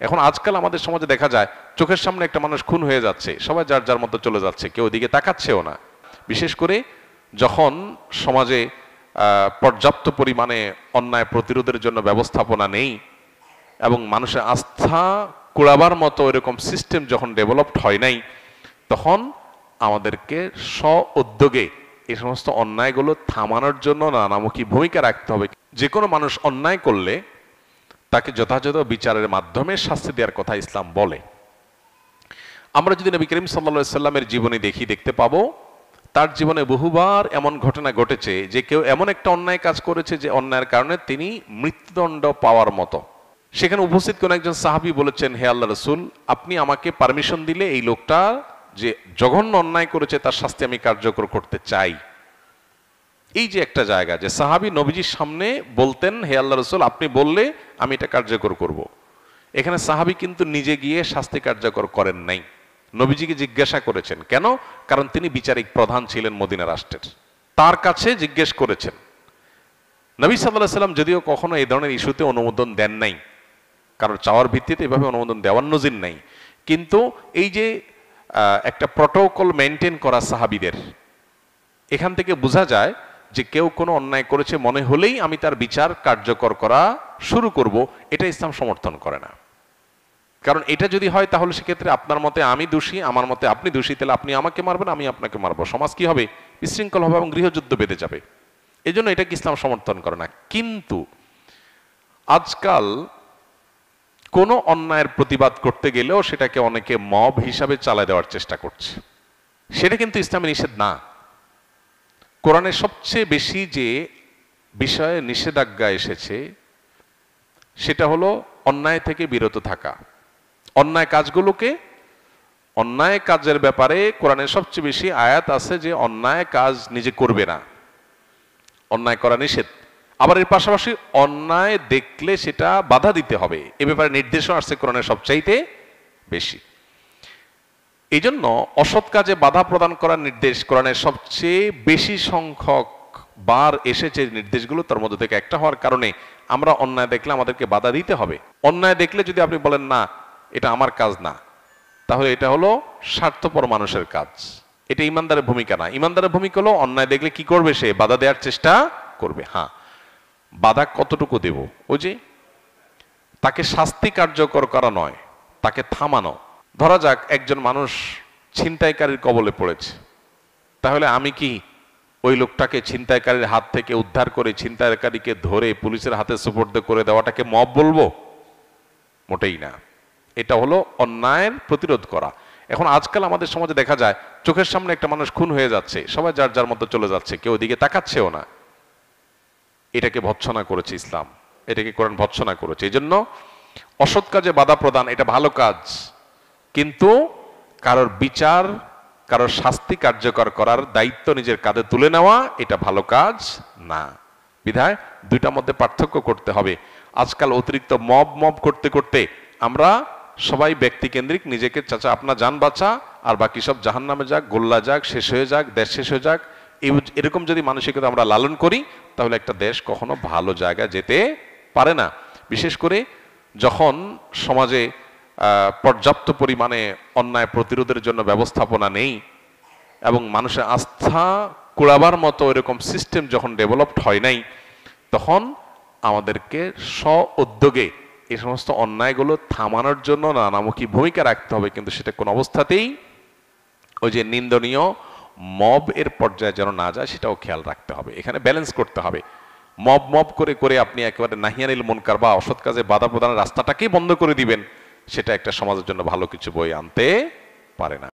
এখন আজকাল আমাদের সমাজে দেখা যায় চোখের সামনে একটা মানুষ খুন হয়ে যাচ্ছে, সবাই যার যার মতো চলে যাচ্ছে, কেউ ওদিকে তাকাচ্ছেও না। বিশেষ করে যখন সমাজে পর্যাপ্ত পরিমাণে অন্যায় প্রতিরোধের জন্য ব্যবস্থাপনা নেই এবং মানুষের আস্থা কুড়াবার মতো এরকম সিস্টেম যখন ডেভেলপড হয় নাই, তখন আমাদেরকে স্ব উদ্যোগে এই সমস্ত অন্যায়গুলো থামানোর জন্য নানামুখী ভূমিকা রাখতে হবে। যে কোনো মানুষ অন্যায় করলে তাকে যথাযথ বিচারের মাধ্যমে শাস্তি দেওয়ার কথা ইসলাম বলে। আমরা যদি নবী করিম সাল্লাল্লাহু আলাইহি সাল্লামের জীবনী দেখতে পাবো তার জীবনে বহুবার এমন ঘটনা ঘটেছে যে কেউ এমন একটা অন্যায় কাজ করেছে যে অন্যায়ের কারণে তিনি মৃত্যুদণ্ড পাওয়ার মতো। সেখানে উপস্থিত কোন একজন সাহাবী বলেছেন, হে আল্লাহ রাসূল, আপনি আমাকে পারমিশন দিলে এই লোকটা যে জঘন্য অন্যায় করেছে তার শাস্তি আমি কার্যকর করতে চাই। এই যে একটা জায়গা যে সাহাবী নবীজির সামনে বলতেন, হে আল্লাহ রাসূল, আপনি বললে আমি এটা কার্যকর করব। এখানে সাহাবী কিন্তু নিজে গিয়ে শাস্তি কার্যকর করেন নাই, নবীজিকে জিজ্ঞাসা করেছেন। কেন? কারণ তিনি বিচারিক প্রধান ছিলেন মদিনা রাষ্ট্রের, তার কাছে জিজ্ঞেস করেছেন। নবী সাল্লাল্লাহু আলাইহি সাল্লাম যদিও কখনো এই ধরনের ইস্যুতে অনুমোদন দেন নাই, কারণ চাওয়ার ভিত্তিতে এভাবে অনুমোদন দেওয়ার নজির নাই, কিন্তু এই যে একটা প্রটোকল মেনটেন করা সাহাবীদের, এখান থেকে বোঝা যায় যে কেউ কোনো অন্যায় করেছে মনে হলেই আমি তার বিচার কার্যকর করা শুরু করব, এটা ইসলাম সমর্থন করে না। কারণ এটা যদি হয় তাহলে সেক্ষেত্রে আপনার মতে আমি দোষী, আমার মতে আপনি দোষী, তাহলে আপনি আমাকে মারবেন, আমি আপনাকে মারবো, সমাজ কি হবে? বিশৃঙ্খল হবে এবং গৃহযুদ্ধ বেঁধে যাবে। এই জন্য এটাকে ইসলাম সমর্থন করে না। কিন্তু আজকাল কোনো অন্যায়ের প্রতিবাদ করতে গেলেও সেটাকে অনেকে মব হিসাবে চালায় দেওয়ার চেষ্টা করছে। সেটা কিন্তু ইসলামে নিষেধ না। কোরআনে সবচেয়ে বেশি যে বিষয়ে নিষেধাজ্ঞা এসেছে সেটা হলো অন্যায় থেকে বিরত থাকা। অন্যায় কাজের ব্যাপারে কোরআনের সবচেয়ে বেশি আয়াত আছে যে অন্যায় কাজ নিজে করবে না, অন্যায় করা নিষেধ। আবার এর পাশাপাশি অন্যায় দেখলে সেটা বাধা দিতে হবে, এ ব্যাপারে নির্দেশও আসছে কোরআনের সবচাইতে বেশি। এই জন্য অসৎ কাজে বাধা প্রদান করার নির্দেশ কোরআনের সবচেয়ে বেশি সংখ্যক বার এসেছে নির্দেশগুলো, তার মধ্যে থেকে একটা হওয়ার কারণে আমরা অন্যায় দেখলে আমাদেরকে বাধা দিতে হবে। অন্যায় দেখলে যদি আপনি বলেন না এটা আমার কাজ না, তাহলে এটা হলো স্বার্থপর মানুষের কাজ, এটা ইমানদারের ভূমিকা না। ইমানদারের ভূমিকা হলো অন্যায় দেখলে কি করবে? সে বাধা দেওয়ার চেষ্টা করবে। হ্যাঁ, বাধা কতটুকু দেব? ওই যে তাকে শাস্তি কার্যকর করা নয়, তাকে থামানো। ধরা যাক একজন মানুষ ছিনতাইকারীর কবলে পড়েছে, তাহলে আমি কি ওই লোকটাকে ছিনতাইকারীর হাত থেকে উদ্ধার করে ছিনতাইকারীকে ধরে পুলিশের হাতে সুপর্দ করে দেওয়াটাকে মব বলবো? মোটেই না। এটা হলো অন্যায়ের প্রতিরোধ করা। এখন আজকাল আমাদের সমাজে দেখা যায় চোখের সামনে একটা মানুষ খুন হয়ে যাচ্ছে, সবাই যার যার মতো চলে যাচ্ছে, কেউ ওদিকে তাকাচ্ছেও না। এটাকে ভৎসনা করেছে ইসলাম, এটাকে কোরআন ভৎসনা করেছে। এই জন্য অসৎ কাজে বাধা প্রদান এটা ভালো কাজ, কিন্তু কারোর বিচার, কারোর শাস্তি কার্যকর করার দায়িত্ব নিজের কাঁধে তুলে নেওয়া এটা ভালো কাজ না। বিধায় দুইটার মধ্যে পার্থক্য করতে হবে। আজকাল অতিরিক্ত মব করতে করতে আমরা সবাই ব্যক্তিকেন্দ্রিক, নিজেকে চাচা আপনার যান বাঁচা আর বাকি সব জাহান্নামে যাক, গোল্লা যাক, শেষ হয়ে যাক, দেশ শেষ হয়ে যাক, এরকম যদি মানসিকতা আমরা লালন করি তাহলে একটা দেশ কখনো ভালো জায়গায় যেতে পারে না। বিশেষ করে যখন সমাজে পর্যাপ্ত পরিমাণে অন্যায় প্রতিরোধের জন্য ব্যবস্থাপনা নেই এবং মানুষের আস্থা কুড়াবার মতো এরকম সিস্টেম যখন ডেভেলপড হয় নাই, তখন আমাদেরকে স্ব উদ্যোগে এই সমস্ত অন্যায়গুলো থামানোর জন্য নানামুখী ভূমিকা রাখতে হবে। কিন্তু সেটা কোন অবস্থাতেই ওই যে নিন্দনীয় মব এর পর্যায়ে যেন না যায় সেটাও খেয়াল রাখতে হবে। এখানে ব্যালেন্স করতে হবে। মব করে আপনি একেবারে নাহিয়ানিল মুনকার বা অসৎ কাজে বাধা প্রদানের রাস্তাটাকেই বন্ধ করে দিবেন, সেটা একটা সমাজের জন্য ভালো কিছু বয়ে আনতে পারে না।